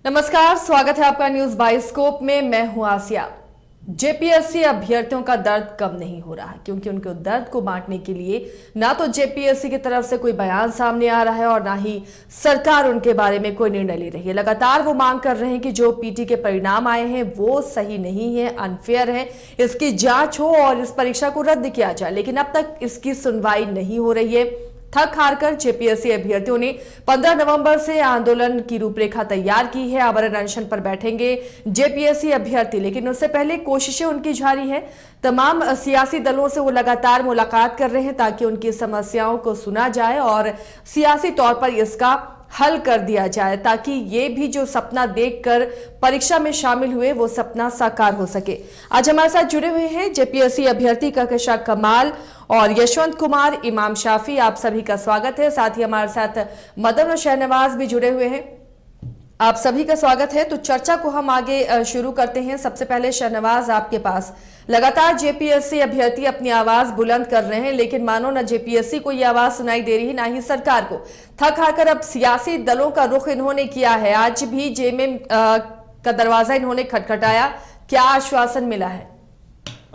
नमस्कार, स्वागत है आपका न्यूज बाइस्कोप में। मैं हूं आसिया। जेपीएससी अभ्यर्थियों का दर्द कम नहीं हो रहा है क्योंकि उनके दर्द को बांटने के लिए ना तो जेपीएससी की तरफ से कोई बयान सामने आ रहा है और ना ही सरकार उनके बारे में कोई निर्णय ले रही है। लगातार वो मांग कर रहे हैं कि जो पीटी के परिणाम आए हैं वो सही नहीं है, अनफेयर है, इसकी जांच हो और इस परीक्षा को रद्द किया जाए, लेकिन अब तक इसकी सुनवाई नहीं हो रही है। थक हार कर जेपीएससी अभ्यर्थियों ने 15 नवंबर से आंदोलन की रूपरेखा तैयार की है। आमरण अनशन पर बैठेंगे जेपीएससी अभ्यर्थी, लेकिन उससे पहले कोशिशें उनकी जारी है। तमाम सियासी दलों से वो लगातार मुलाकात कर रहे हैं ताकि उनकी समस्याओं को सुना जाए और सियासी तौर पर इसका हल कर दिया जाए, ताकि ये भी जो सपना देखकर परीक्षा में शामिल हुए वो सपना साकार हो सके। आज हमारे साथ जुड़े हुए हैं जेपीएससी अभ्यर्थी कहकशां कमाल और यशवंत कुमार, इमाम शाफी। आप सभी का स्वागत है। साथ ही हमारे साथ मदन और शहनवाज भी जुड़े हुए हैं। आप सभी का स्वागत है। तो चर्चा को हम आगे शुरू करते हैं। सबसे पहले शहनवाज, आपके पास लगातार जेपीएससी अभ्यर्थी अपनी आवाज बुलंद कर रहे हैं, लेकिन मानो ना जेपीएससी को ये आवाज सुनाई दे रही है ना ही सरकार को। थक हारकर अब सियासी दलों का रुख इन्होंने किया है। आज भी जेएमएम का दरवाजा इन्होंने खटखटाया, क्या आश्वासन मिला है?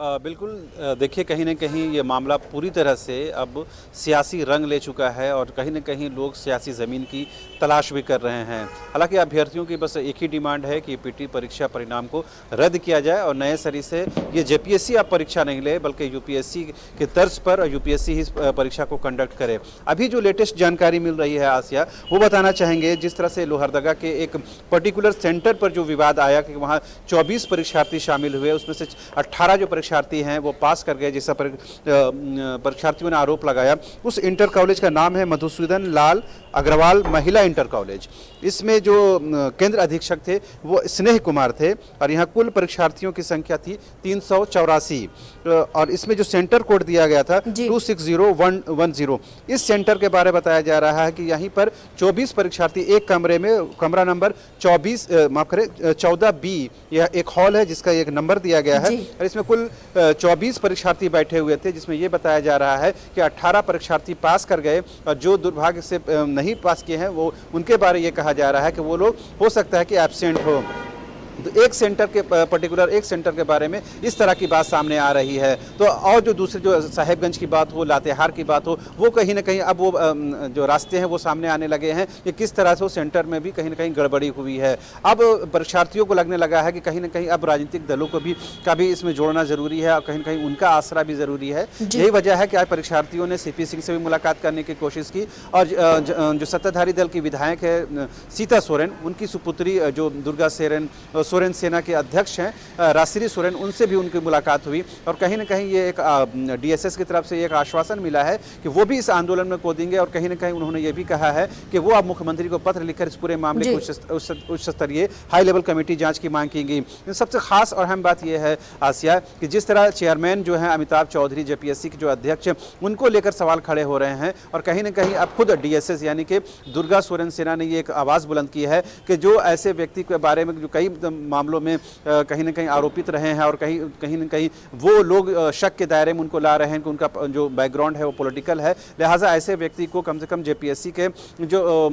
बिल्कुल, देखिए कहीं ना कहीं ये मामला पूरी तरह से अब सियासी रंग ले चुका है और कहीं ना कहीं लोग सियासी ज़मीन की तलाश भी कर रहे हैं। हालांकि अभ्यर्थियों की बस एक ही डिमांड है कि पीटी परीक्षा परिणाम को रद्द किया जाए और नए सरी से ये जेपीएससी अब परीक्षा नहीं ले बल्कि यूपीएससी के तर्ज पर यूपीएससी ही परीक्षा को कंडक्ट करे। अभी जो लेटेस्ट जानकारी मिल रही है आसिया, वो बताना चाहेंगे। जिस तरह से लोहरदगा के एक पर्टिकुलर सेंटर पर जो विवाद आया कि वहाँ 24 परीक्षार्थी शामिल हुए, उसमें से 18 जो परीक्षार्थी हैं वो पास कर गए, जिस पर परीक्षार्थियों ने आरोप लगाया। उस इंटर कॉलेज का नाम है मधुसूदन लाल अग्रवाल महिला इंटर कॉलेज। इसमें जो केंद्र अधीक्षक थे वो स्नेह कुमार थे और यहाँ कुल परीक्षार्थियों की संख्या थी 384 और इसमें जो सेंटर कोड दिया गया था 260110। इस सेंटर के बारे में बताया जा रहा है कि यहीं पर 24 परीक्षार्थी एक कमरे में, कमरा नंबर 14B, यह एक हॉल है जिसका एक नंबर दिया गया है और इसमें कुल 24 परीक्षार्थी बैठे हुए थे, जिसमें यह बताया जा रहा है कि 18 परीक्षार्थी पास कर गए और जो दुर्भाग्य से नहीं पास किए हैं वो उनके बारे ये कहा जा रहा है कि वो लोग हो सकता है कि एब्सेंट हो। तो एक सेंटर के पर्टिकुलर एक सेंटर के बारे में इस तरह की बात सामने आ रही है। तो और जो दूसरे जो साहेबगंज की बात हो, लातेहार की बात हो, वो कहीं ना कहीं अब वो जो रास्ते हैं वो सामने आने लगे हैं कि किस तरह से वो सेंटर में भी कहीं ना कहीं गड़बड़ी हुई है। अब परीक्षार्थियों को लगने लगा है कि कहीं ना कहीं अब राजनीतिक दलों को भी इसमें जोड़ना जरूरी है और कहीं ना कहीं उनका आसरा भी जरूरी है। यही वजह है कि आज परीक्षार्थियों ने सीपी सिंह से भी मुलाकात करने की कोशिश की और जो सत्ताधारी दल की विधायक है सीता सोरेन, उनकी सुपुत्री जो दुर्गा सोरेन सेना के अध्यक्ष हैं राजश्री सोरेन, उनसे भी उनकी मुलाकात हुई और कहीं ना कहीं ये एक डीएसएस की तरफ से एक आश्वासन मिला है कि वो भी इस आंदोलन में कूदेंगे और कहीं ना कहीं उन्होंने ये भी कहा है कि वो अब मुख्यमंत्री को पत्र लिखकर इस पूरे मामले को उच्च स्तरीय हाई लेवल कमेटी जांच की मांग की गई। सबसे खास और अहम बात यह है आसिया कि जिस तरह चेयरमैन जो है अमिताभ चौधरी जेपीएससी के जो अध्यक्ष, उनको लेकर सवाल खड़े हो रहे हैं और कहीं ना कहीं अब खुद डीएसएस यानी कि दुर्गा सोरेन सेना ने ये एक आवाज़ बुलंद की है कि जो ऐसे व्यक्ति के बारे में जो कई मामलों में कहीं ना कहीं आरोपित रहे हैं और कहीं ना कहीं वो लोग शक के दायरे में उनको ला रहे हैं कि उनका जो बैकग्राउंड है वो पॉलिटिकल है, लिहाजा ऐसे व्यक्ति को कम से कम जेपीएससी के जो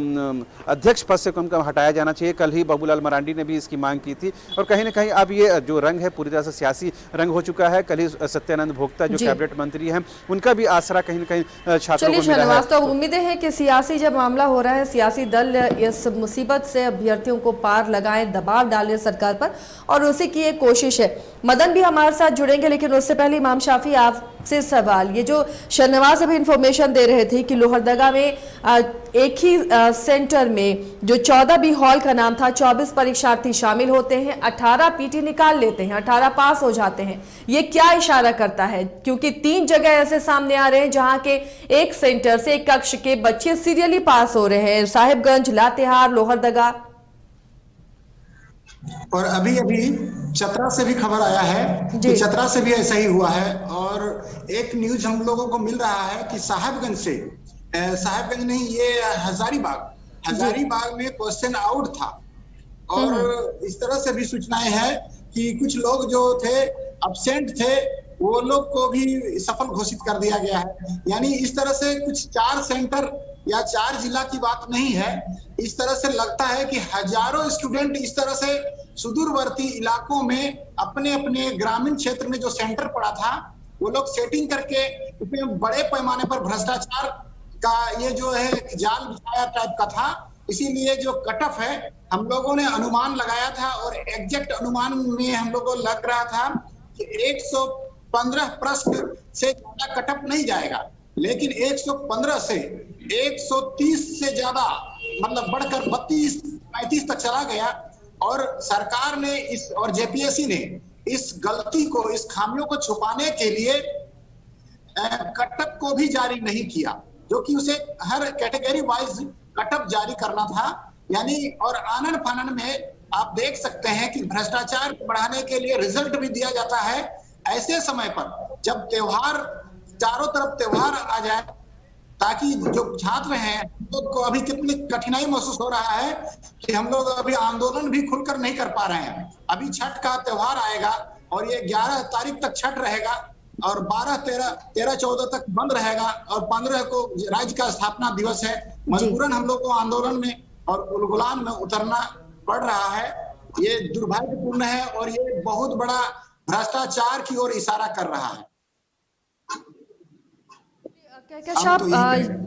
अध्यक्ष पद से कम हटाया जाना चाहिए। कल ही बाबूलाल मरांडी ने भी इसकी मांग की थी और कहीं ना कहीं अब ये जो रंग है पूरी तरह से सियासी रंग हो चुका है। कल ही सत्यानंद भोक्ता जो कैबिनेट मंत्री हैं, उनका भी आसरा कहीं ना कहीं छात्रों को मिला है। तो उम्मीदें हैं कि सियासी जब मामला हो रहा है, सियासी दल इस मुसीबत से अभ्यर्थियों को पार लगाएं, दबाव डालें सरकार पर, और उसी की एक कोशिश है। मदन भी हमारे साथ जुड़ेंगे, लेकिन उससे पहले इमाम शाफी आपसे सवाल, ये जो शहनवाज अभी इंफॉर्मेशन दे रहे थे कि लोहरदगा में एक ही सेंटर में जो 14B हॉल का नाम था, 24 परीक्षार्थी शामिल होते हैं, 18 पीटी निकाल लेते हैं, 18 पास हो जाते हैं। ये क्या इशारा करता है? क्योंकि 3 जगह ऐसे सामने आ रहे हैं जहां के एक सेंटर से एक कक्ष के बच्चे सीरियली पास हो रहे हैं, साहिबगंज, लातेहार, लोहरदगा। और अभी अभी चतरा से भी खबर आया है कि चतरा से भी ऐसा ही हुआ है और एक न्यूज हम लोगों को मिल रहा है कि साहिबगंज नहीं, ये हजारीबाग में क्वेश्चन आउट था और इस तरह से भी सूचनाएं हैं कि कुछ लोग जो थे अब्सेंट थे वो लोग को भी सफल घोषित कर दिया गया है। यानी इस तरह से कुछ 4 सेंटर या 4 जिला की बात नहीं है। इस तरह से लगता है कि हजारों स्टूडेंट इस तरह से सुदूरवर्ती इलाकों में अपने अपने ग्रामीण क्षेत्र में जो सेंटर पड़ा था वो लोग सेटिंग करके इसमें बड़े पैमाने पर भ्रष्टाचार का ये जो है जाल बिछाया टाइप का था। इसीलिए जो कट ऑफ है हम लोगों ने अनुमान लगाया था और एग्जैक्ट अनुमान में हम लोगों को लग रहा था कि 115 प्रश्न से ज्यादा कट ऑफ नहीं जाएगा, लेकिन 115 से 130 से ज्यादा मतलब बढ़कर 32-35 तक चला गया। और सरकार ने इस और जेपीएससी ने इस गलती को, इस खामियों को छुपाने के लिए कट ऑफ को भी जारी नहीं किया, जो कि उसे हर कैटेगरी वाइज कट ऑफ जारी करना था। यानी और आनन फानन में आप देख सकते हैं कि भ्रष्टाचार को बढ़ाने के लिए रिजल्ट भी दिया जाता है ऐसे समय पर जब त्योहार, चारों तरफ त्योहार आ जाए, ताकि जो छात्र हैं उनको अभी कितनी कठिनाई महसूस हो रहा है कि हम लोग अभी आंदोलन भी खुलकर नहीं कर पा रहे हैं। अभी छठ का त्योहार आएगा और ये 11 तारीख तक छठ रहेगा और 12, 13, 14 तक बंद रहेगा और 15 को राज्य का स्थापना दिवस है। मजबूरन हम लोग को आंदोलन में और उलगुलान में उतरना पड़ रहा है। ये दुर्भाग्यपूर्ण है और ये बहुत बड़ा भ्रष्टाचार की ओर इशारा कर रहा है।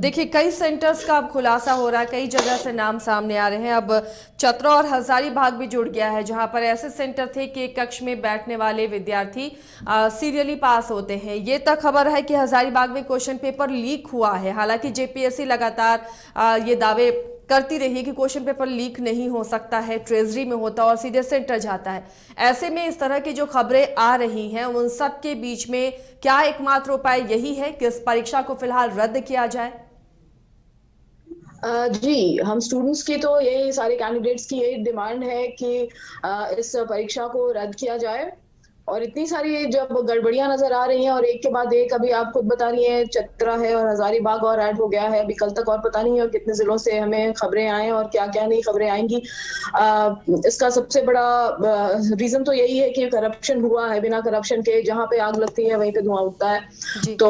देखिए कई सेंटर्स का अब खुलासा हो रहा है, कई जगह से नाम सामने आ रहे हैं। अब चतरा और हजारीबाग भी जुड़ गया है, जहां पर ऐसे सेंटर थे कि एक कक्ष में बैठने वाले विद्यार्थी सीरियली पास होते हैं। ये तक खबर है कि हजारीबाग में क्वेश्चन पेपर लीक हुआ है। हालांकि जेपीएससी लगातार ये दावे करती रही कि क्वेश्चन पेपर लीक नहीं हो सकता है, ट्रेजरी में होता और सीधे सेंटर जाता है। ऐसे में इस तरह की जो खबरें आ रही हैं उन सब के बीच में क्या एकमात्र उपाय यही है कि इस परीक्षा को फिलहाल रद्द किया जाए? जी, हम स्टूडेंट्स की तो यही, सारे कैंडिडेट्स की यही डिमांड है कि इस परीक्षा को रद्द किया जाए। और इतनी सारी जब गड़बड़ियां नजर आ रही हैं और एक के बाद एक, अभी आप खुद बता रही हैं चतरा है और हजारीबाग और ऐड हो गया है, अभी कल तक और पता नहीं है कितने जिलों से हमें खबरें आए और क्या क्या नई खबरें आएंगी। इसका सबसे बड़ा रीजन तो यही है कि करप्शन हुआ है। बिना करप्शन के जहाँ पे आग लगती है वहीं पे धुआं उठता है। तो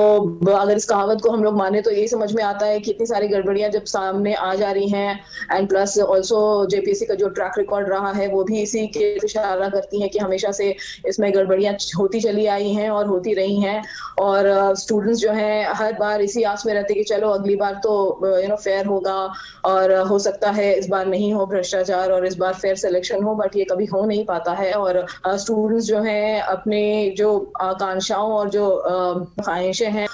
अगर इस कहावत को हम लोग माने तो यही समझ में आता है कि इतनी सारी गड़बड़ियां जब सामने आ जा रही हैं, एंड प्लस ऑल्सो जेपीएससी का जो ट्रैक रिकॉर्ड रहा है वो भी इसी के इशारा करती है कि हमेशा से इसमें बढ़िया होती चली आई हैं और होती रही हैं। और स्टूडेंट्स जो हैं हर बार इसी आस में रहते कि चलो अगली बार तो फेयर होगा और हो सकता है इस बार नहीं हो भ्रष्टाचार और इस बार फेयर सिलेक्शन हो, बट ये कभी हो नहीं पाता है। और स्टूडेंट्स जो हैं अपने जो आकांक्षाओं और जो ख्वाहिशें हैं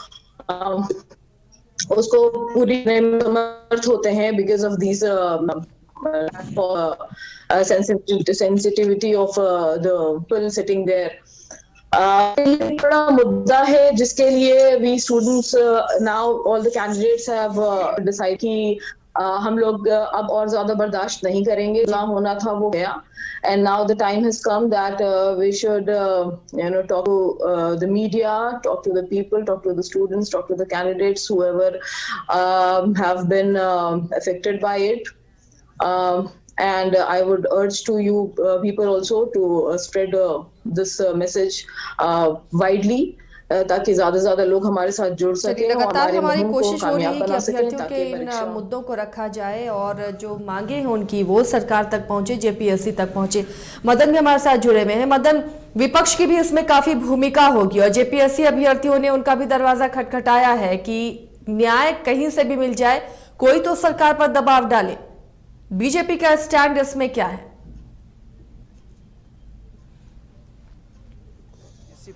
उसको पूरी समर्थ होते हैं because of these sensitivity of the people sitting there. ये बड़ा मुद्दा है जिसके लिए we students now all the candidates have decided कि हम लोग अब और ज्यादा बर्दाश्त नहीं करेंगे। ना होना था वो गया, and now the time has come that we should talk to the media, talk to the people, talk to the students, talk to the candidates, whoever have been affected by it. And I would urge to you people also to spread this message widely ताकि ज्यादा से ज्यादा लोग हमारे साथ जुड़ सकें। लगातार हमारी कोशिश हो रही है कि अभ्यर्थियों के इन मुद्दों को रखा जाए और जो मांगे हैं उनकी वो सरकार तक पहुंचे, जेपीएससी तक पहुंचे। मदन भी हमारे साथ जुड़े हुए हैं। मदन, विपक्ष की भी इसमें काफी भूमिका होगी और जेपीएससी अभ्यर्थियों ने उनका भी दरवाजा खटखटाया है कि न्याय कहीं से भी मिल जाए, कोई तो सरकार पर दबाव डाले। बीजेपी का स्टैंड इसमें क्या है?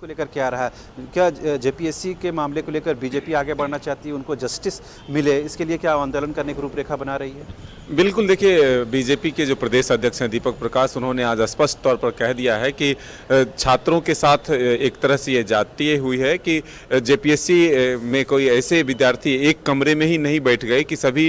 को लेकर क्या रहा है? क्या जेपीएससी के मामले को लेकर बीजेपी आगे बढ़ना चाहती है, उनको जस्टिस मिले, इसके लिए क्या आंदोलन करने की रूपरेखा बना रही है? बिल्कुल, देखिए बीजेपी के जो प्रदेश अध्यक्ष हैं दीपक प्रकाश, उन्होंने आज स्पष्ट तौर पर कह दिया है कि छात्रों के साथ एक तरह से ये जाती हुई है कि जेपीएससी में कोई ऐसे विद्यार्थी एक कमरे में ही नहीं बैठ गए कि सभी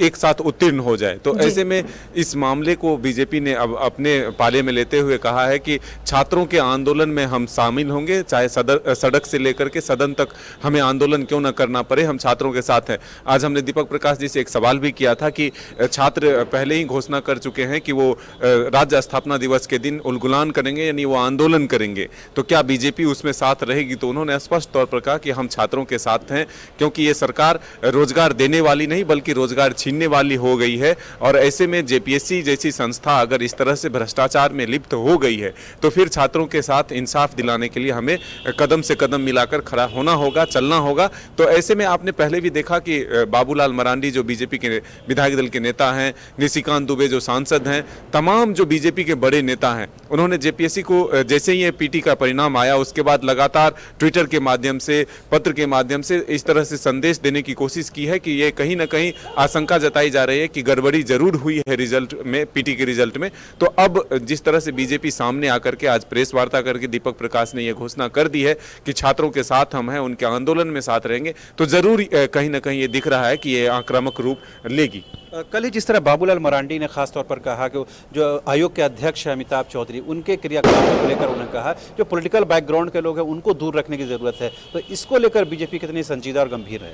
एक साथ उत्तीर्ण हो जाए। तो ऐसे में इस मामले को बीजेपी ने अब अपने पाले में लेते हुए कहा है कि छात्रों के आंदोलन में हम शामिल शामिल होंगे, चाहे सड़क से लेकर के सदन तक हमें आंदोलन क्यों न करना पड़े, हम छात्रों के साथ हैं। आज हमने दीपक प्रकाश जी से एक सवाल भी किया था कि छात्र पहले ही घोषणा कर चुके हैं कि वो राज्य स्थापना दिवस के दिन उलगुलान करेंगे, यानी वो आंदोलन करेंगे, तो क्या बीजेपी उसमें साथ रहेगी? तो उन्होंने स्पष्ट तौर पर कहा कि हम छात्रों के साथ हैं, क्योंकि ये सरकार रोजगार देने वाली नहीं बल्कि रोजगार छीनने वाली हो गई है। और ऐसे में जेपीएससी जैसी संस्था अगर इस तरह से भ्रष्टाचार में लिप्त हो गई है तो फिर छात्रों के साथ इंसाफ दिलाने के लिए हमें कदम से कदम मिलाकर खड़ा होना होगा, चलना होगा। तो ऐसे में आपने पहले भी देखा कि बाबूलाल मरांडी जो बीजेपी के विधायक दल के नेता हैं, निशिकांत दुबे जो सांसद हैं, तमाम जो बीजेपी के बड़े नेता हैं, उन्होंने जेपीएससी को जैसे ही ये पीटी का परिणाम आया उसके बाद लगातार ट्विटर के माध्यम से, पत्र के माध्यम से इस तरह से संदेश देने की कोशिश की है कि ये कहीं ना कहीं आशंका जताई जा रही है कि गड़बड़ी जरूर हुई है रिजल्ट में, पीटी के रिजल्ट में। तो अब जिस तरह से बीजेपी सामने आकर के आज प्रेस वार्ता करके दीपक प्रकाश ने यह घोषणा कर दी है कि छात्रों के साथ हम हैं, उनके आंदोलन में साथ रहेंगे, तो जरूर कहीं ना कहीं ये दिख रहा है कि ये आक्रामक रूप लेगी। कल ही जिस तरह बाबूलाल मरांडी ने खास तौर पर कहा कि जो आयोग के अध्यक्ष है अमिताभ चौधरी, उनके क्रियाकलापों को लेकर उन्होंने कहा जो पॉलिटिकल बैकग्राउंड के लोग हैं उनको दूर रखने की जरूरत है, तो इसको लेकर बीजेपी कितनी संजीदा और गंभीर है?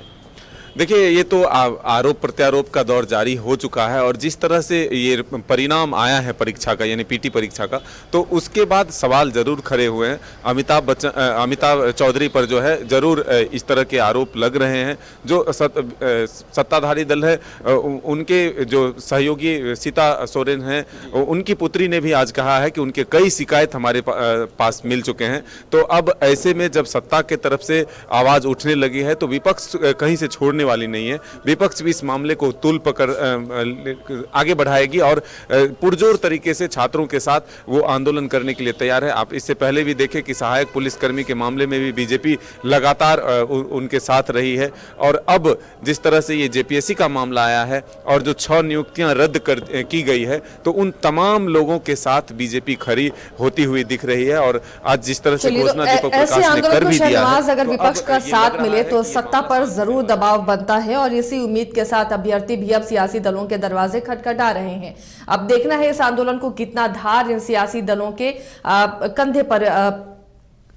देखिए, ये तो आरोप प्रत्यारोप का दौर जारी हो चुका है और जिस तरह से ये परिणाम आया है परीक्षा का, यानी पीटी परीक्षा का, तो उसके बाद सवाल जरूर खड़े हुए हैं। अमिताभ चौधरी पर जो है जरूर इस तरह के आरोप लग रहे हैं। जो सत्ताधारी दल है उनके जो सहयोगी सीता सोरेन हैं, उनकी पुत्री ने भी आज कहा है कि उनके कई शिकायत हमारे पास मिल चुके हैं। तो अब ऐसे में जब सत्ता के तरफ से आवाज़ उठने लगी है तो विपक्ष कहीं से छोड़ने वाली नहीं है। विपक्ष भी इस मामले को तूल पकड़ आगे बढ़ाएगी और पुरजोर तरीके से छात्रों के साथ वो आंदोलन करने के लिए तैयार है। आप इससे पहले भी देखें कि सहायक पुलिसकर्मी के मामले में भी बीजेपी लगातार उनके साथ रही है। और अब जिस तरह से ये जेपीएससी का मामला आया है और जो 6 नियुक्तियां रद्द की गई है, तो उन तमाम लोगों के साथ बीजेपी खड़ी होती हुई दिख रही है। और आज जिस तरह से घोषणा दीपक प्रकाश ने कर भी दिया है, अगर विपक्ष का साथ मिले तो सत्ता पर जरूर दबाव बनता है और इसी उम्मीद के साथ अभ्यर्थी भी अब सियासी दलों के दरवाजे खटखटा रहे हैं। अब देखना है इस आंदोलन को कितना धार इन सियासी दलों के कंधे पर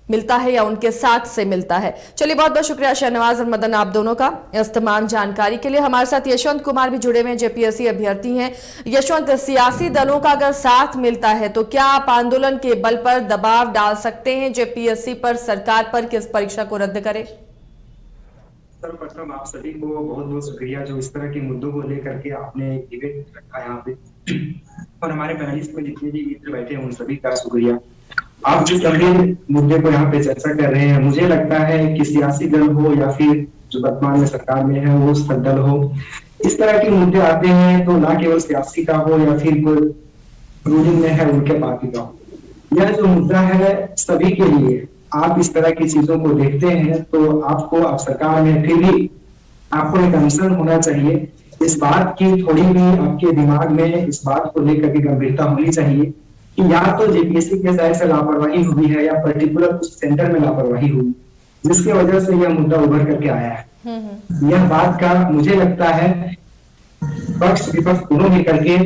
मिलता है या उनके साथ से मिलता है। चलिए, बहुत बहुत शुक्रिया शहनवाज और मदन आप दोनों का इस तमाम जानकारी के लिए। हमारे साथ यशवंत कुमार भी जुड़े हुए हैं, जेपीएससी अभ्यर्थी हैं। यशवंत, सियासी दलों का अगर साथ मिलता है तो क्या आप आंदोलन के बल पर दबाव डाल सकते हैं जेपीएससी पर, सरकार पर कि इस परीक्षा को रद्द करे? सर्वप्रथम आप सभी को बहुत बहुत शुक्रिया जो इस तरह के मुद्दों को लेकर के आपने डिबेट रखा यहाँ पे, और हमारे पैनलिस्ट में जितने भी मित्र बैठे हैं उन सभी का शुक्रिया। आप जिस गंभीर मुद्दे को यहाँ पे चर्चा कर रहे हैं, मुझे लगता है कि सियासी दल हो या फिर जो वर्तमान में सरकार में है वो दल हो, इस तरह के मुद्दे आते हैं तो ना केवल सियासी का हो या फिर कोई रूलिंग में है उनके पार्टी का हो, यह जो मुद्दा है सभी के लिए। आप इस तरह की चीजों को देखते हैं तो आपको, आप सरकार में फिर भी आपको एक कंसर्न होना चाहिए, इस बात की थोड़ी भी आपके दिमाग में इस बात को लेकर के गंभीरता होनी चाहिए कि या तो जेपीएससी के साइड से लापरवाही हुई है या पर्टिकुलर उस सेंटर में लापरवाही हुई जिसकी वजह से यह मुद्दा उभर करके आया है। यह बात का मुझे लगता है पक्ष विपक्ष दोनों मिलकर के,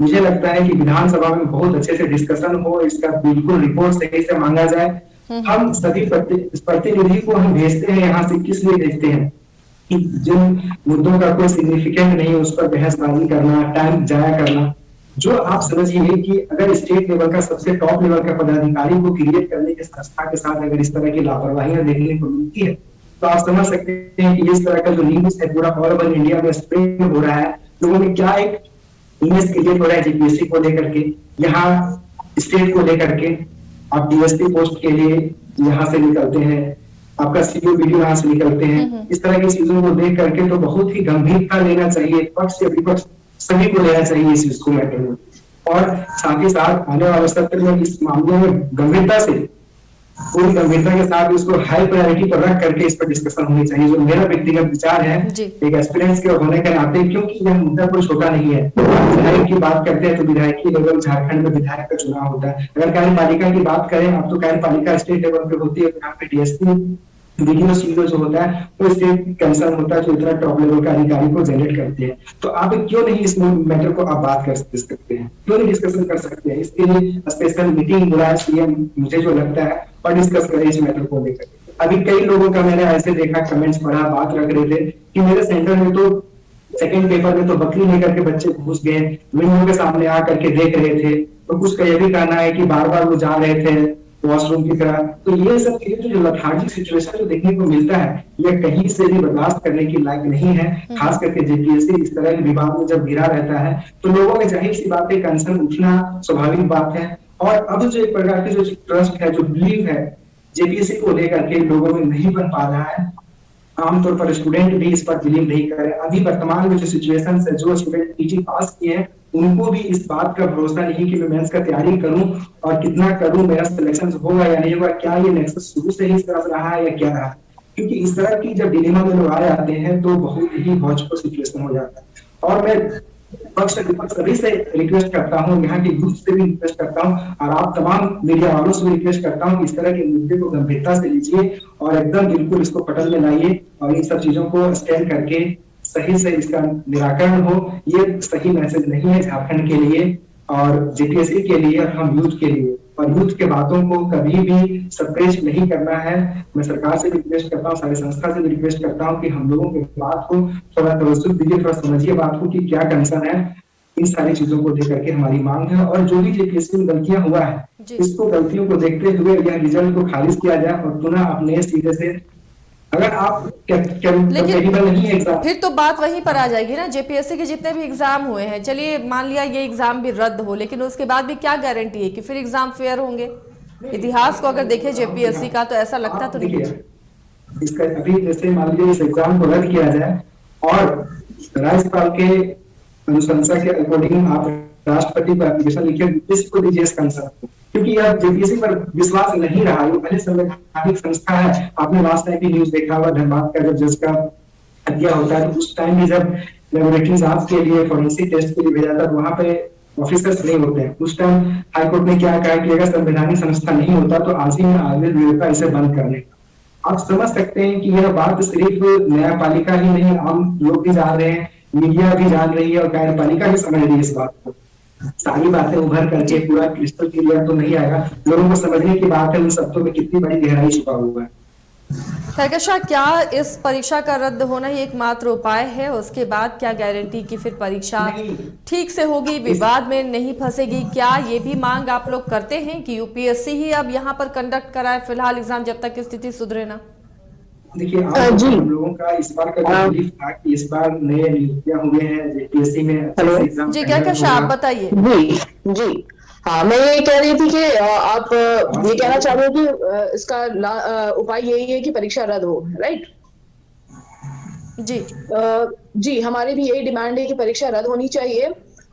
मुझे लगता है कि विधानसभा में बहुत अच्छे से डिस्कशन हो, इसका बिल्कुल रिपोर्ट सही से मांगा जाए। हम सभी प्रतिनिधि को हम भेजते हैं यहाँ से, किस लिए भेजते हैं कि जिन मुद्दों का कोई सिग्निफिकेंट नहीं उस पर बहसबाजी करना, टाइम जाया करना। जो आप समझिए कि अगर स्टेट लेवल का सबसे टॉप लेवल का पदाधिकारी को क्रिएट करने के संस्था के साथ अगर इस तरह की लापरवाहियां देखने को मिलती है तो आप समझ सकते हैं कि इस तरह का जो न्यूज है पूरा ऑल ओवर इंडिया में स्प्रेड हो रहा है, लोगों में क्या एक इमेज क्रिएट हो रहा है जेपीएससी को लेकर के, यहाँ स्टेट को लेकर के। आप डीएसपी पोस्ट के लिए यहाँ से निकलते हैं, आपका सीओ वीडियो यहाँ से निकलते हैं, इस तरह की चीजों को देख करके तो बहुत ही गंभीरता लेना चाहिए, पक्ष या विपक्ष सभी को लेना चाहिए इस चीज को मैटर में। और साथ ही साथ आने वाले सत्र में इस मामले में गंभीरता से, पूरी गंभीरता के साथ इसको हाई प्रायोरिटी पर रख करके इस पर डिस्कशन होनी चाहिए, जो मेरा व्यक्तिगत विचार है एक एक्सपीरियंस के होने के नाते, क्योंकि यह मुद्दा कोई छोटा नहीं है। विधायक की बात करते हैं तो विधायकी लेवल झारखंड में विधायक का चुनाव होता है। अगर कार्यपालिका की बात करें, अब तो कार्यपालिका स्टेट लेवल पे होती है, यहाँ पे डीएसपी वीडियो सीडियो जो होता है वो स्टेट कंसर्न होता है, जो इतना टॉप लेवल का अधिकारी को जनरेट करते हैं। तो आप क्यों नहीं इस मैटर को आप बात कर सकते हैं, क्यों नहीं डिस्कशन कर सकते हैं? इसके लिए स्पेशल मीटिंग बुलाए सीएम, मुझे जो लगता है, और डिस्कस करें इस मैटर को लेकर। अभी कई लोगों का मैंने ऐसे देखा, कमेंट्स पढ़ा, बात रख रहे थे कि मेरे सेंटर में तो सेकंड पेपर में तो बकरी लेकर के बच्चे घुस गए, विंडो के सामने आकर के देख रहे थे। तो कुछ का यह भी कहना है कि बार बार वो जा रहे थे वॉशरूम की तरह। तो ये सब चीजें जो लथार्जिक सिचुएशन जो देखने को मिलता है, ये कहीं से भी बर्दाश्त करने की लायक नहीं है। खास करके जेपीएससी इस तरह के विभाग में जब घिरा रहता है तो लोगों में जाहिर सी बात है कंसर्न उठना स्वाभाविक बात है। और अब जो एक प्रकार की जो ट्रस्ट है, जो बिलीव है जेपीएससी को लेकर के लोगों में नहीं बन पा रहा है। आमतौर पर स्टूडेंट भी इस पर बिलीव नहीं करे। अभी वर्तमान में जो सिचुएशन है, जो स्टूडेंट पीजी पास किए हैं उनको भी इस बात का भरोसा नहीं कि मैं मेंस का तैयारी करूं और कितना करूं, मेरा सिलेक्शन होगा या नहीं होगा, क्या ये नेक्सस शुरू से ही इस तरह रहा है या क्या रहा। क्योंकि इस तरह की जब डिलेमा में लोग आ जाते हैं तो बहुत ही हौच-पौच सिचुएशन हो जाता है। और मैं पक्ष विपक्ष सभी से रिक्वेस्ट करता हूँ, यहाँ के यूथ से भी रिक्वेस्ट करता हूँ और आप तमाम मीडिया वालों से भी रिक्वेस्ट करता हूँ कि इस तरह के मुद्दे को गंभीरता से लीजिए और एकदम बिल्कुल इसको पटल में लाइए और इन सब चीजों को स्टैंड करके सही से इसका निराकरण हो। ये सही मैसेज नहीं है झारखंड के लिए और जेपीएससी के लिए और हम यूथ के लिए। और यूथ के बातों को कभी भी सप्रेस नहीं करना है। मैं सरकार से भी रिक्वेस्ट करता हूँ, सारी संस्था से भी रिक्वेस्ट करता हूँ कि हम लोगों की बात को थोड़ा तवज्जो दीजिए, थोड़ा समझिए बात को कि क्या कंसर्न है। इन सारी चीजों को लेकर के हमारी मांग है और जो भी जेपीएससी में गलतियां हुआ है इसको गलतियों को देखते हुए यह रिजल्ट को खारिज किया जाए और पुनः अपने सीधे से, अगर आप नहीं एग्जाम, फिर तो बात वहीं पर आ जाएगी ना। जेपीएससी के जितने भी एग्जाम हुए हैं, चलिए मान लिया ये एग्जाम भी रद्द हो, लेकिन उसके बाद भी क्या गारंटी है कि फिर एग्जाम फेयर होंगे? इतिहास को अगर देखें जेपीएससी का तो ऐसा लगता तो नहीं। इसका अभी जैसे मान लीजिए इस एग्जाम को रद्द किया जाए और राज्यपाल के अनुशंसा के अकॉर्डिंग आप राष्ट्रपति को एप्लीकेशन लिखे, इसको दीजिए इस कंसर्न को, क्योंकि यह जेपीएससी पर विश्वास नहीं रहा। ये पहले संवैधानिक संस्था है। आपने लास्ट टाइम भी न्यूज देखा होगा, धनबाद का जब जज का हत्या होता है तो उस टाइम भी जब लेबोरेटरी जांच के लिए फॉरेंसिक टेस्ट के लिए भेजा था तो वहां पे ऑफिसर्स नहीं होते हैं। उस टाइम हाईकोर्ट ने क्या कहा कि अगर संवैधानिक संस्था नहीं होता तो आज ही में आवेदन का इसे बंद करने का। आप समझ सकते हैं कि यह बात सिर्फ न्यायपालिका ही नहीं, आम लोग भी जान रहे हैं, मीडिया भी जान रही है और कार्यपालिका भी समझ रही है इस बात को। सारी बातें उभर करके पूरा क्रिस्टल क्लियर तो नहीं आएगा, लोगों को समझने की बात है उन शब्दों में कितनी बड़ी गहराई छुपा हुआ है। खैरकशा, क्या इस परीक्षा का रद्द होना ही एकमात्र उपाय है? उसके बाद क्या गारंटी कि फिर परीक्षा ठीक से होगी, विवाद में नहीं फंसेगी? क्या ये भी मांग आप लोग करते हैं कि यूपीएससी ही अब यहाँ पर कंडक्ट कराए फिलहाल एग्जाम, जब तक स्थिति सुधरे ना? देखिए, हम लोगों का इस बार का जो बिलीफ था कि इस बार नए नियुक्तियां हुए हैं जेपीएससी में एग्जाम। जी खैरकशा, आप बताइए। जी हाँ, मैं ये कह रही थी कि आप ये कहना चाह रहे हो कि इसका उपाय यही है कि परीक्षा रद्द हो, राइट? जी, हमारी भी यही डिमांड है कि परीक्षा रद्द होनी चाहिए।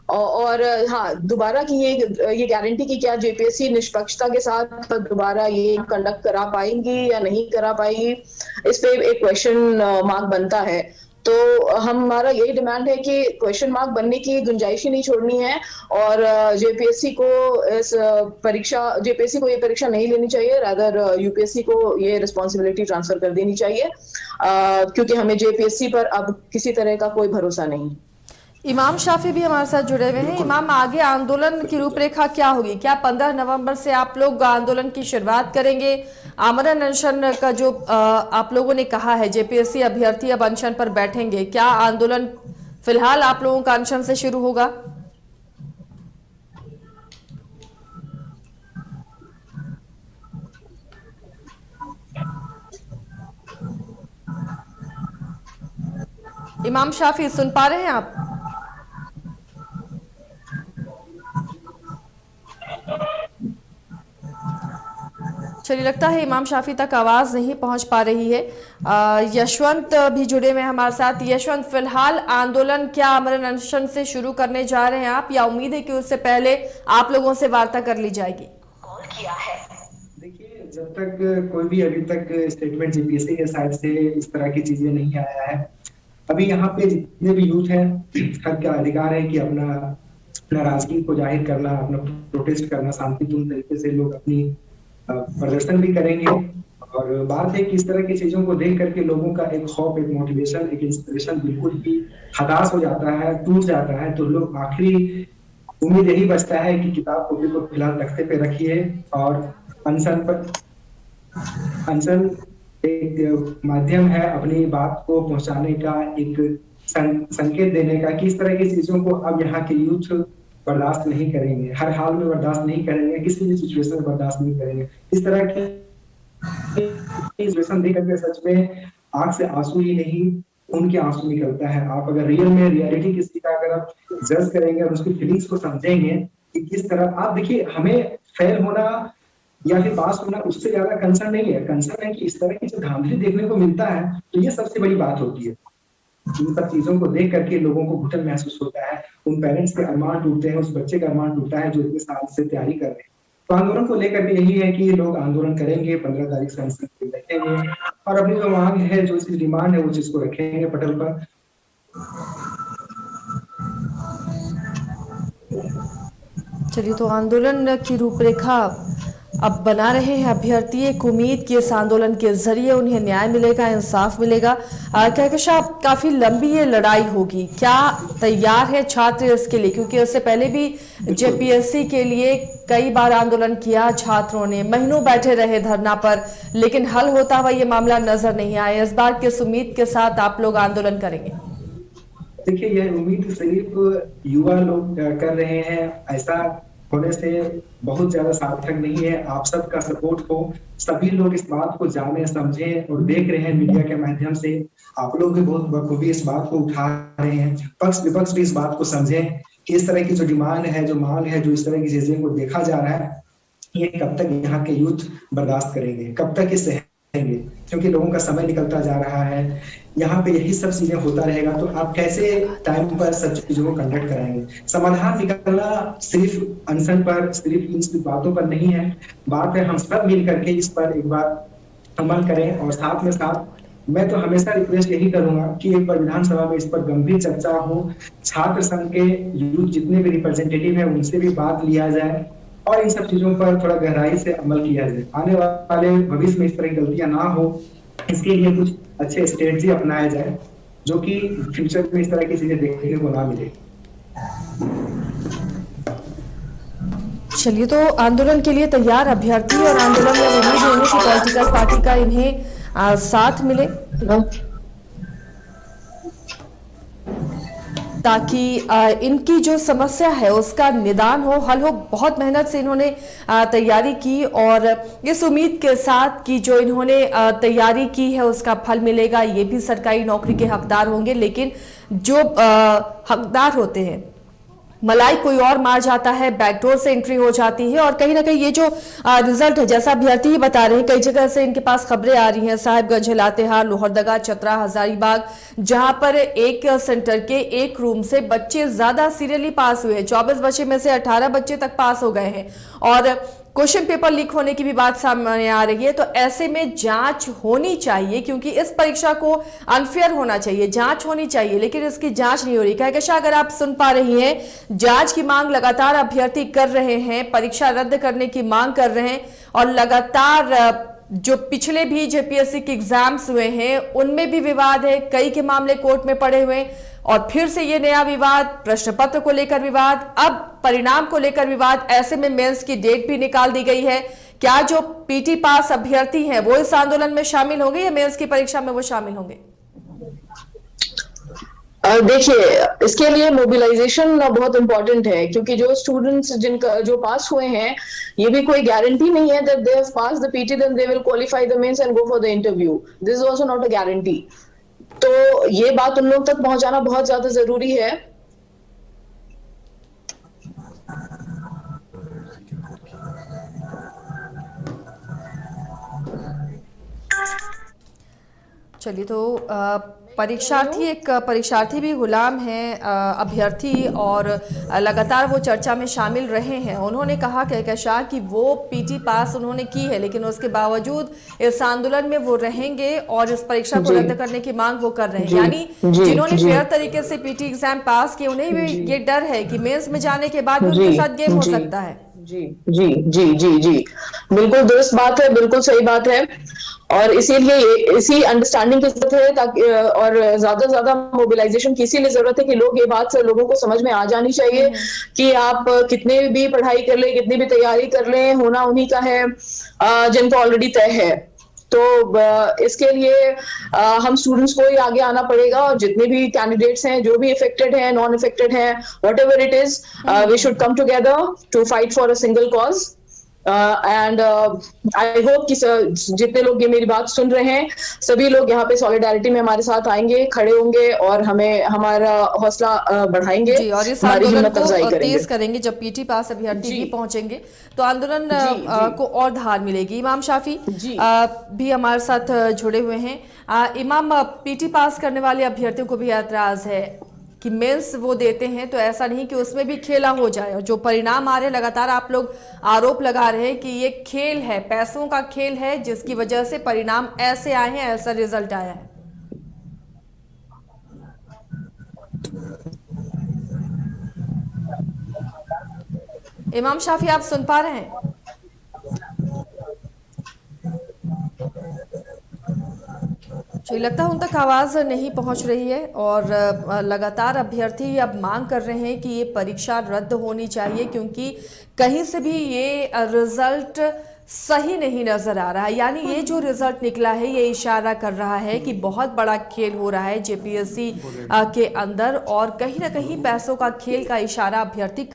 और हाँ, दोबारा की ये गारंटी की क्या जेपीएससी निष्पक्षता के साथ दोबारा ये कंडक्ट करा पाएंगी या नहीं करा पाएगी, इस पे एक क्वेश्चन मार्क बनता है। तो हमारा यही डिमांड है कि क्वेश्चन मार्क बनने की गुंजाइश ही नहीं छोड़नी है और जेपीएससी को ये परीक्षा नहीं लेनी चाहिए, रादर यूपीएससी को ये रिस्पॉन्सिबिलिटी ट्रांसफर कर देनी चाहिए, क्योंकि हमें जेपीएससी पर अब किसी तरह का कोई भरोसा नहीं। इमाम शाफी भी हमारे साथ जुड़े हुए हैं। इमाम, आगे आंदोलन की रूपरेखा क्या होगी? क्या 15 नवंबर से आप लोग आंदोलन की शुरुआत करेंगे? आमरण अनशन का जो आप लोगों ने कहा है, जेपीएससी अभ्यर्थी अब अनशन पर बैठेंगे, क्या आंदोलन फिलहाल आप लोगों का अनशन से शुरू होगा? इमाम शाफी, सुन पा रहे हैं आप? चलिए, लगता है इमाम शाफी तक आवाज नहीं पहुंच पा रही है। यशवंत भी जुड़े हुए हैं हमारे साथ। यशवंत, फिलहाल आंदोलन क्या आमरण अनशन से शुरू करने जा रहे हैं आप, या उम्मीद है कि उससे पहले आप लोगों से वार्ता कर ली जाएगी? देखिए, जब तक कोई भी अभी तक स्टेटमेंट जेपीएससी के साइड से इस तरह की चीजें नहीं आया है, अभी यहाँ पे जितने भी यूथ हैं, हक का अधिकार है कि अपना नाराजगी को जाहिर करना, अपना प्रोटेस्ट करना, शांतिपूर्ण तरीके से लोग अपनी प्रदर्शन भी करेंगे और बात है कि इस तरह की चीजों को देख करके लोगों का एक खौफ, एक मोटिवेशन, एक इंस्पिरेशन बिल्कुल ही हताश हो जाता है, टूट जाता है। तो लोग आखिरी उम्मीद यही बचता है कि किताब कॉपी को फिलहाल तख्ते पे रखिए और अनशन एक माध्यम है अपनी बात को पहुंचाने का, एक संकेत देने का कि इस तरह की चीजों को अब यहाँ के यूथ बर्दाश्त नहीं करेंगे, हर हाल में बर्दाश्त नहीं करेंगे, किसी भी सिचुएशन में बर्दाश्त नहीं करेंगे। इस तरह की सिचुएशन देख करके सच में आंख से आंसू ही नहीं, उनके आंसू निकलता है। आप अगर रियल में रियलिटी किसी का अगर आप जज करेंगे और उसकी फीलिंग्स को समझेंगे कि किस तरह, आप देखिए हमें फेल होना या फिर पास होना उससे ज्यादा कंसर्न नहीं है, कंसर्न है कि इस तरह की जो धांधली देखने को मिलता है, तो ये सबसे बड़ी बात होती है। इन सब चीजों को देख करके लोगों को घुटन महसूस होता है, उन पेरेंट्स के अरमान टूटते हैं, उस बच्चे का अरमान टूटता है जो इतने साल से तैयारी कर रहे हैं। तो आंदोलन को लेकर के यही है कि लोग आंदोलन करेंगे, 15 तारीख से अनशन बैठेंगे और अपनी जो मांग है, जो चीज डिमांड है, वो चीज को रखेंगे पटल पर। चलिए, तो आंदोलन की रूपरेखा अब बना रहे हैं अभ्यर्थी। एक उम्मीद कि इस आंदोलन के जरिए उन्हें न्याय मिलेगा, इंसाफ मिलेगा। कहकशां, काफी लंबी ये लड़ाई होगी, क्या तैयार है छात्र इसके लिए? क्योंकि इससे पहले भी जेपीएससी के लिए कई बार आंदोलन किया छात्रों ने, महीनों बैठे रहे धरना पर, लेकिन हल होता हुआ ये मामला नजर नहीं आया। इस बार किस उम्मीद के साथ आप लोग आंदोलन करेंगे? देखिए, यह उम्मीद सिर्फ युवा लोग कर रहे हैं, ऐसा होने से बहुत ज्यादा सार्थक नहीं है। आप सबका सपोर्ट हो, सभी लोग इस बात को जाने समझें और देख रहे हैं मीडिया के माध्यम से, आप लोग भी बहुत बखूबी इस बात को उठा रहे हैं, पक्ष विपक्ष भी इस बात को समझें कि इस तरह की जो डिमांड है, जो मांग है, जो इस तरह की चीजें को देखा जा रहा है, ये कब तक यहाँ के यूथ बर्दाश्त करेंगे, कब तक इसे सहेंगे? क्योंकि लोगों का समय निकलता जा रहा है, यहाँ पे यही सब चीजें होता रहेगा, तो आप कैसे टाइम पर सब चीजों को कंडक्ट कराएंगे? समाधान निकलना सिर्फ अनशन पर, सिर्फ इन बातों पर नहीं है। बात है हम सब मिल करके इस पर एक बार अमल करें और साथ में साथ मैं तो हमेशा रिक्वेस्ट यही करूंगा कि एक बार विधानसभा में इस पर गंभीर चर्चा हो, छात्र संघ के यूथ जितने भी रिप्रेजेंटेटिव है उनसे भी बात लिया जाए और इन सब चीजों पर थोड़ा गहराई से अमल किया जाए। आने वाले भविष्य में इस तरह की गलतियां ना हो, इसके लिए कुछ अच्छे स्ट्रेटजी अपनाया जाए जो कि फ्यूचर में इस तरह की चीजें देखने को ना मिले। चलिए, तो आंदोलन के लिए तैयार अभ्यर्थी और आंदोलन में उम्मीद है कि पॉलिटिकल पार्टी का इन्हें साथ मिले ताकि इनकी जो समस्या है उसका निदान हो, हल हो। बहुत मेहनत से इन्होंने तैयारी की और इस उम्मीद के साथ कि जो इन्होंने तैयारी की है उसका फल मिलेगा। ये भी सरकारी नौकरी के हकदार होंगे, लेकिन जो हकदार होते हैं मलाई कोई और मार जाता है, बैकडोर से एंट्री हो जाती है। और कहीं ना कहीं ये जो रिजल्ट है, जैसा अभ्यर्थी ही बता रहे हैं, कई जगह से इनके पास खबरें आ रही हैं, साहिबगंज, लातेहार, लोहरदगा, चतरा, हजारीबाग, जहां पर एक सेंटर के एक रूम से बच्चे ज्यादा सीरियली पास हुए हैं। 24 बच्चे में से 18 बच्चे तक पास हो गए हैं और क्वेश्चन पेपर लीक होने की भी बात सामने आ रही है। तो ऐसे में जांच होनी चाहिए, क्योंकि इस परीक्षा को अनफेयर होना चाहिए, जांच होनी चाहिए, लेकिन इसकी जांच नहीं हो रही। कहकशां, अगर आप सुन पा रही हैं, जांच की मांग लगातार अभ्यर्थी कर रहे हैं, परीक्षा रद्द करने की मांग कर रहे हैं और लगातार जो पिछले भी जेपीएससी के एग्जाम्स हुए हैं उनमें भी विवाद है, कई के मामले कोर्ट में पड़े हुए हैं और फिर से ये नया विवाद, प्रश्न पत्र को लेकर विवाद, अब परिणाम को लेकर विवाद। ऐसे में मेंस की डेट भी निकाल दी गई है। क्या जो पीटी पास अभ्यर्थी हैं वो इस आंदोलन में शामिल होंगे या मेंस की परीक्षा में वो शामिल होंगे? देखिए, इसके लिए मोबिलाइजेशन बहुत इंपॉर्टेंट है, क्योंकि जो स्टूडेंट्स जिनका जो पास हुए हैं, ये भी कोई गारंटी नहीं है that they have pass the PT then they will qualify the mains and go for the interview. This is also not a guarantee. तो ये बात उन लोग तक पहुंचाना बहुत ज्यादा जरूरी है। चलिए, तो परीक्षार्थी भी गुलाम हैं अभ्यर्थी और लगातार वो चर्चा में शामिल रहे हैं। उन्होंने कहा कहकशां कि वो पीटी पास उन्होंने की है, लेकिन उसके बावजूद इस आंदोलन में वो रहेंगे और इस परीक्षा को रद्द करने की मांग वो कर रहे हैं। यानी जिन्होंने फेयर तरीके से पीटी एग्जाम पास किए उन्हें भी ये डर है कि मेंस में जाने के बाद उनके साथ गेम हो सकता है। जी जी जी जी जी, बिल्कुल दुरुस्त बात है, बिल्कुल सही बात है। और इसीलिए इसी अंडरस्टैंडिंग की जरूरत है, ताकि और ज्यादा से ज्यादा मोबिलाइजेशन की इसीलिए जरूरत है कि लोग ये बात से लोगों को समझ में आ जानी चाहिए कि आप कितने भी पढ़ाई कर ले, कितनी भी तैयारी कर ले, होना उन्हीं का है जिनको ऑलरेडी तय है। तो इसके लिए हम स्टूडेंट्स को ही आगे आना पड़ेगा, और जितने भी कैंडिडेट्स हैं, जो भी इफेक्टेड हैं, नॉन इफेक्टेड हैं, whatever it is, we should come together to fight for a single cause. And I hope कि जितने लोग ये मेरी बात सुन रहे हैं, सभी लोग यहाँ पे सॉलिडारिटी में हमारे साथ आएंगे, खड़े होंगे और हमें हमारा हौसला बढ़ाएंगे, जी, और इस हमारी आंदोलन हिम्मत अफजाई को करेंगे। तेज करेंगे। जब पीटी पास अभ्यर्थी जी। भी पहुंचेंगे तो आंदोलन जी। को और धार मिलेगी। इमाम शाफी जी। भी हमारे साथ जुड़े हुए हैं। इमाम, पीटी पास करने वाले अभ्यर्थियों को भी ऐतराज है कि मेंस वो देते हैं तो ऐसा नहीं कि उसमें भी खेला हो जाए, और जो परिणाम आ रहे हैं लगातार आप लोग आरोप लगा रहे हैं कि ये खेल है, पैसों का खेल है, जिसकी वजह से परिणाम ऐसे आए हैं, ऐसा रिजल्ट आया है। इमाम शाफी, आप सुन पा रहे हैं? जी, लगता है उन तक आवाज़ नहीं पहुंच रही है, और लगातार अभ्यर्थी अब मांग कर रहे हैं कि ये परीक्षा रद्द होनी चाहिए, क्योंकि कहीं से भी ये रिजल्ट सही नहीं नजर आ रहा है। यानी ये जो रिजल्ट निकला है ये इशारा कर रहा है कि बहुत बड़ा खेल हो रहा है जेपीएससी के अंदर, और कहीं ना कहीं पैसों का खेल का इशारा अभ्यर्थी।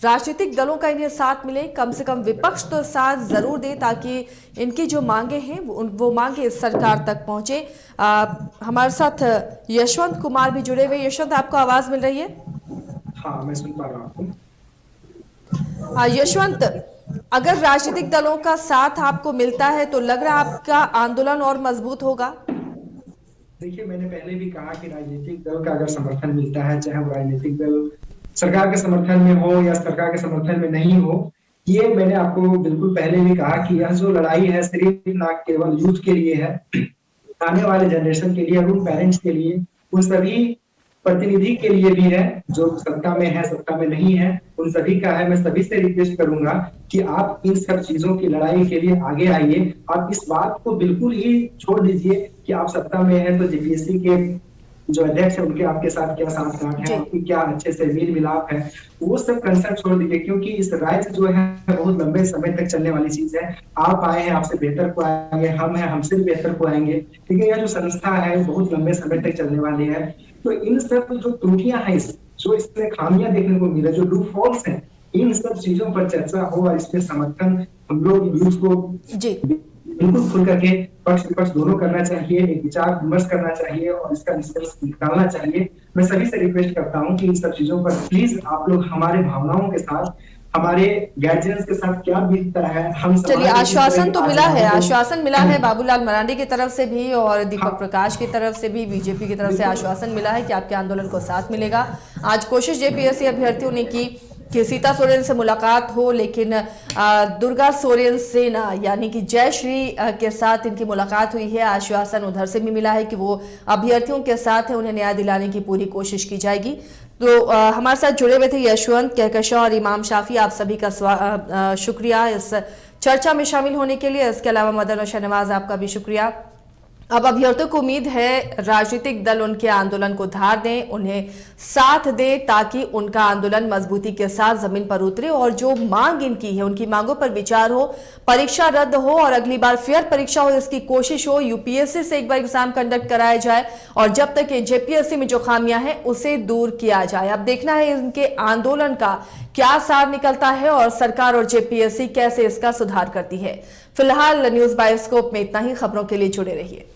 राजनीतिक दलों का इन्हें साथ मिले, कम से कम विपक्ष तो साथ जरूर दे, ताकि इनकी जो मांगे हैं वो मांगे सरकार तक पहुंचे। हमारे साथ यशवंत कुमार भी जुड़े हुए। यशवंत, आपको आवाज मिल रही है? हाँ, मैं सुन पा रहा हूँ। यशवंत, अगर राजनीतिक दलों का साथ आपको मिलता है तो लग रहा है आपका आंदोलन और मजबूत होगा? देखिए, मैंने पहले भी कहा कि राजनीतिक दल का अगर समर्थन मिलता है, चाहे वो राजनीतिक दल सरकार के समर्थन में हो या सरकार के समर्थन में नहीं हो, ये मैंने आपको बिल्कुल पहले भी कहा कि यह जो लड़ाई है सिर्फ ना केवल यूथ के लिए है, आने वाले जनरेशन के लिए, उन पेरेंट्स के लिए, उन सभी प्रतिनिधि के लिए भी है जो सत्ता में है, सत्ता में नहीं है, उन सभी का है। मैं सभी से रिक्वेस्ट करूंगा कि आप इन सब चीजों की लड़ाई के लिए आगे आइए। आप इस बात को बिल्कुल ही छोड़ दीजिए कि आप सत्ता में हैं तो जेपीएससी के जो अध्यक्ष है उनके आपके साथ क्या साथ है, आपकी क्या अच्छे से मेल मिलाप है, वो सब कंसर्न छोड़ दीजिए, क्योंकि इस राइट जो है बहुत लंबे समय तक चलने वाली चीज है। आप आए हैं, आपसे बेहतर को आएंगे, हम हैं, हमसे भी बेहतर को आएंगे, ठीक है। यह जो संस्था है बहुत लंबे समय तक चलने वाली है। तो इन सब जो त्रुटियां हैं, जो इसमें खामियां देखने को मिले, जो लूप होल्स हैं, इन सब चीजों पर चर्चा हो और इसमें समर्थन हम लोग यूथ को बिल्कुल खुल करके पक्ष विपक्ष दोनों करना चाहिए, एक विचार विमर्श करना चाहिए और इसका निष्कर्ष निकालना चाहिए। मैं सभी से रिक्वेस्ट करता हूं कि इन सब चीजों पर प्लीज आप लोग हमारे भावनाओं के साथ, हमारे गार्जियंस के साथ क्या बीतता है, हम चलिए, आश्वासन तो मिला है, आश्वासन मिला है बाबूलाल मरांडी की तरफ से भी और दीपक प्रकाश की तरफ से भी, बीजेपी की तरफ से आश्वासन मिला है कि आपके आंदोलन को साथ मिलेगा। आज कोशिश जेपीएससी अभ्यर्थियों ने की कि सीता सोरेन से मुलाकात हो, लेकिन दुर्गा सोरेन से ना, यानी कि जयश्री के साथ इनकी मुलाकात हुई है। आश्वासन उधर से भी मिला है कि वो अभ्यर्थियों के साथ है, उन्हें न्याय दिलाने की पूरी कोशिश की जाएगी। तो हमारे साथ जुड़े हुए थे यशवंत, कहकशां और इमाम शाफी, आप सभी का शुक्रिया इस चर्चा में शामिल होने के लिए। इसके अलावा मदन और शहनवाज, आपका भी शुक्रिया। अब अभ्यर्थियों को उम्मीद है राजनीतिक दल उनके आंदोलन को धार दें, उन्हें साथ दें, ताकि उनका आंदोलन मजबूती के साथ जमीन पर उतरे और जो मांग इनकी है उनकी मांगों पर विचार हो, परीक्षा रद्द हो और अगली बार फेयर परीक्षा हो, इसकी कोशिश हो। यूपीएससी से एक बार एग्जाम कंडक्ट कराया जाए और जब तक जेपीएससी में जो खामियां हैं उसे दूर किया जाए। अब देखना है इनके आंदोलन का क्या सार निकलता है और सरकार और जेपीएससी कैसे इसका सुधार करती है। फिलहाल न्यूज बायोस्कोप में इतना ही। खबरों के लिए जुड़े रहिए।